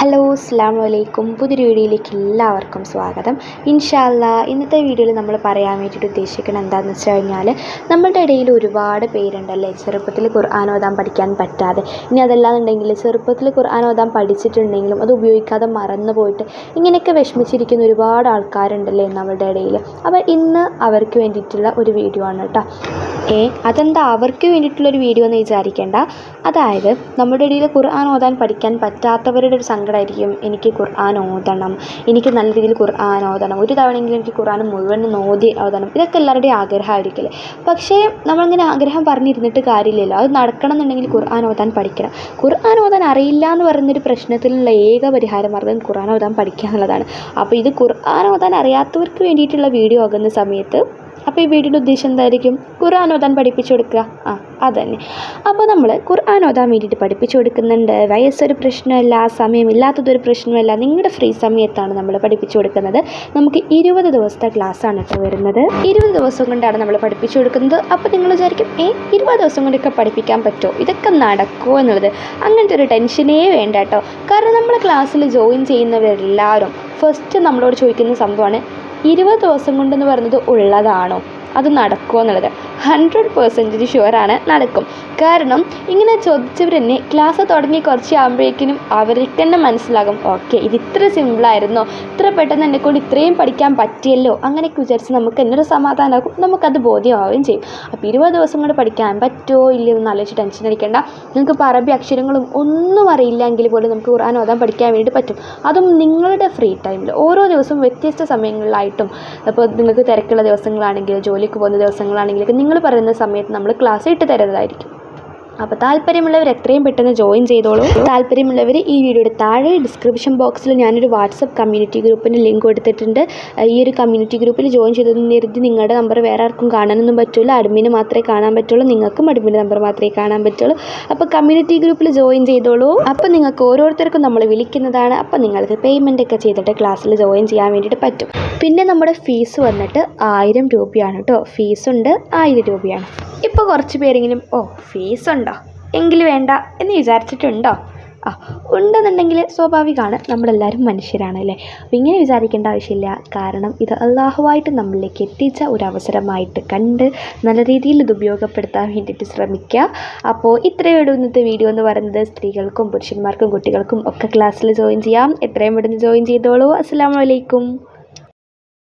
Hello അസ്സലാമു അലൈക്കും. പുതിയൊരു വീഡിയോയിലേക്ക് എല്ലാവർക്കും സ്വാഗതം. ഇൻഷാ അല്ലാഹ് ഇന്നത്തെ വീഡിയോയിൽ നമ്മൾ പറയാൻ വേണ്ടിയിട്ട് ഉദ്ദേശിക്കുന്നത് എന്താണെന്ന് വെച്ച് കഴിഞ്ഞാൽ, നമ്മളുടെ ഇടയിൽ ഒരുപാട് പേരുണ്ടല്ലേ ചെറുപ്പത്തിൽ ഖുർആൻ ഓതാൻ പഠിക്കാൻ പറ്റാതെ, ഇനി അതല്ലാന്നുണ്ടെങ്കിൽ ചെറുപ്പത്തിൽ ഖുർആൻ ഓതാൻ പഠിച്ചിട്ടുണ്ടെങ്കിലും അത് ഉപയോഗിക്കാതെ മറന്നു പോയിട്ട് ഇങ്ങനെയൊക്കെ വിഷമിച്ചിരിക്കുന്ന ഒരുപാട് ആൾക്കാരുണ്ടല്ലേ നമ്മളുടെ ഇടയിൽ. അപ്പോൾ ഇന്ന് അവർക്ക് വേണ്ടിയിട്ടുള്ള ഒരു വീഡിയോ ആണ് കേട്ടോ. അതെന്താ അവർക്ക് വേണ്ടിയിട്ടുള്ളൊരു വീഡിയോ എന്ന് വിചാരിക്കേണ്ട. അതായത് നമ്മുടെ ഇടയിൽ ഖുർആൻ ഓതാൻ പഠിക്കാൻ പറ്റാത്തവരുടെ ഒരു സങ്കടമായിരിക്കും, എനിക്ക് ഖുർആൻ ഓതണം, എനിക്ക് നല്ല രീതിയിൽ ഖുർആൻ ഓതണം, ഒരു തവണയെങ്കിലും എനിക്ക് ഖുർആൻ മുഴുവൻ ഓതണം. ഇതൊക്കെ എല്ലാവരുടെയും ആഗ്രഹമായിരിക്കില്ലേ. പക്ഷേ നമ്മളിങ്ങനെ ആഗ്രഹം പറഞ്ഞിരുന്നിട്ട് കാര്യമില്ലല്ലോ. അത് നടക്കണം എന്നുണ്ടെങ്കിൽ ഖുർആൻ ഓതാൻ പഠിക്കണം. ഖുർആൻ ഓതാൻ അറിയില്ല എന്ന് പറയുന്നൊരു പ്രശ്നത്തിനുള്ള ഏക പരിഹാര മാർഗ്ഗം ഖുർആൻ ഓതാൻ പഠിക്കുക എന്നുള്ളതാണ്. അപ്പോൾ ഇത് ഖുർആൻ ഓതാൻ അറിയാത്തവർക്ക് വേണ്ടിയിട്ടുള്ള വീഡിയോ ആകുന്ന സമയത്ത്, അപ്പോൾ ഈ വീഡിയോയുടെ ഉദ്ദേശം എന്തായിരിക്കും? ഖുർആൻ ഓതാൻ പഠിപ്പിച്ചു കൊടുക്കുക. അതന്നെ. അപ്പോൾ നമ്മൾ ഖുർആൻ ഓതാൻ വേണ്ടിയിട്ട് പഠിപ്പിച്ചു കൊടുക്കുന്നുണ്ട്. വയസ്സൊരു പ്രശ്നമല്ല, സമയമില്ലാത്തതൊരു പ്രശ്നമല്ല. നിങ്ങളുടെ ഫ്രീ സമയത്താണ് നമ്മൾ പഠിപ്പിച്ചു കൊടുക്കുന്നത്. നമുക്ക് 20 ദിവസത്തെ ക്ലാസ്സാണ് കേട്ടോ വരുന്നത്. 20 ദിവസം കൊണ്ടാണ് നമ്മൾ പഠിപ്പിച്ചു കൊടുക്കുന്നത്. അപ്പോൾ നിങ്ങൾ വിചാരിക്കും 20 ദിവസം കൊണ്ടൊക്കെ പഠിപ്പിക്കാൻ പറ്റുമോ, ഇതൊക്കെ നടക്കുമോ എന്നുള്ളത്. അങ്ങനത്തെ ഒരു ടെൻഷനേ വേണ്ട കേട്ടോ. കാരണം നമ്മൾ ക്ലാസ്സിൽ ജോയിൻ ചെയ്യുന്നവരെല്ലാവരും ഫസ്റ്റ് നമ്മളോട് ചോദിക്കുന്ന സംഭവമാണ്, 20 ദിവസം കൊണ്ടെന്ന് പറയുന്നത് ഉള്ളതാണോ, അത് നടക്കുമോ എന്നുള്ളത്. 100% ഷുവറാണ്, നടക്കും. കാരണം ഇങ്ങനെ ചോദിച്ചവർ തന്നെ ക്ലാസ് തുടങ്ങി കുറച്ച് ആകുമ്പോഴേക്കിനും അവർക്ക് തന്നെ മനസ്സിലാകും, ഓക്കെ ഇത് ഇത്ര സിമ്പിളായിരുന്നോ, ഇത്ര പെട്ടെന്ന് എന്നെക്കൊണ്ട് ഇത്രയും പഠിക്കാൻ പറ്റിയല്ലോ, അങ്ങനെയൊക്കെ വിചാരിച്ച് നമുക്ക് എന്നൊരു സമാധാനമാകും, നമുക്കത് ബോധ്യമാവുകയും ചെയ്യും. അപ്പോൾ 20 ദിവസം കൊണ്ട് പഠിക്കാൻ പറ്റുമോ ഇല്ലയോ എന്ന് ആലോചിച്ച് ടെൻഷൻ അടിക്കേണ്ട. നിങ്ങൾക്ക് ഇപ്പോൾ അറബി അക്ഷരങ്ങളും ഒന്നും അറിയില്ലെങ്കിൽ പോലും നമുക്ക് ഖുർആൻ ഓതാൻ പഠിക്കാൻ വേണ്ടി പറ്റും. അതും നിങ്ങളുടെ ഫ്രീ ടൈമിൽ ഓരോ ദിവസവും വ്യത്യസ്ത സമയങ്ങളിലായിട്ടും. അപ്പോൾ നിങ്ങൾക്ക് തിരക്കുള്ള ദിവസങ്ങളാണെങ്കിൽ, ജോലിക്ക് പോകുന്ന ദിവസങ്ങളാണെങ്കിലൊക്കെ നിങ്ങൾ പറയുന്ന സമയത്ത് നമ്മൾ ക്ലാസ് ഇട്ട് തരുന്നതായിരിക്കും. അപ്പോൾ താല്പര്യമുള്ളവർ എത്രയും പെട്ടെന്ന് ജോയിൻ ചെയ്തോളൂ. താല്പര്യമുള്ളവർ ഈ വീഡിയോയുടെ താഴെ ഡിസ്ക്രിപ്ഷൻ ബോക്സിൽ ഞാനൊരു വാട്സപ്പ് കമ്മ്യൂണിറ്റി ഗ്രൂപ്പിൻ്റെ ലിങ്ക് കൊടുത്തിട്ടുണ്ട്. ഈ ഒരു കമ്മ്യൂണിറ്റി ഗ്രൂപ്പിൽ ജോയിൻ ചെയ്തതെന്ന് കരുതി നിങ്ങളുടെ നമ്പർ വേറെ ആർക്കും കാണാനൊന്നും പറ്റില്ല. അഡ്മിന് മാത്രമേ കാണാൻ പറ്റുള്ളൂ. നിങ്ങൾക്കും അഡ്മിൻ്റെ നമ്പർ മാത്രമേ കാണാൻ പറ്റുള്ളൂ. അപ്പോൾ കമ്മ്യൂണിറ്റി ഗ്രൂപ്പിൽ ജോയിൻ ചെയ്തോളൂ. അപ്പോൾ നിങ്ങൾക്ക് ഓരോരുത്തർക്കും നമ്മൾ വിളിക്കുന്നതാണ്. അപ്പോൾ നിങ്ങൾക്ക് പേയ്മെൻ്റ് ഒക്കെ ചെയ്തിട്ട് ക്ലാസ്സിൽ ജോയിൻ ചെയ്യാൻ വേണ്ടിയിട്ട് പറ്റും. പിന്നെ നമ്മുടെ ഫീസ് വന്നിട്ട് 1000 രൂപയാണ് കേട്ടോ. ഫീസുണ്ട്, 1000 രൂപയാണ്. ഇപ്പോൾ കുറച്ച് പേരെങ്കിലും ഫീസുണ്ടോ എങ്കിൽ വേണ്ട എന്ന് വിചാരിച്ചിട്ടുണ്ടോ? ഉണ്ടെന്നുണ്ടെങ്കിൽ സ്വാഭാവികമാണ്, നമ്മളെല്ലാവരും മനുഷ്യരാണ് അല്ലേ. അപ്പോൾ ഇങ്ങനെ വിചാരിക്കേണ്ട ആവശ്യമില്ല. കാരണം ഇത് അള്ളാഹുവായിട്ട് നമ്മളിലേക്ക് എത്തിച്ച ഒരു അവസരമായിട്ട് കണ്ട് നല്ല രീതിയിൽ ഇത് ഉപയോഗപ്പെടുത്താൻ വേണ്ടിയിട്ട് ശ്രമിക്കുക. അപ്പോൾ ഇത്രയും ഇന്നത്തെ വീഡിയോ എന്ന് പറയുന്നത്, സ്ത്രീകൾക്കും പുരുഷന്മാർക്കും കുട്ടികൾക്കും ഒക്കെ ക്ലാസ്സിൽ ജോയിൻ ചെയ്യാം. എത്രയും പെട്ടെന്ന് ജോയിൻ ചെയ്തോളൂ. അസ്സലാമു അലൈക്കും.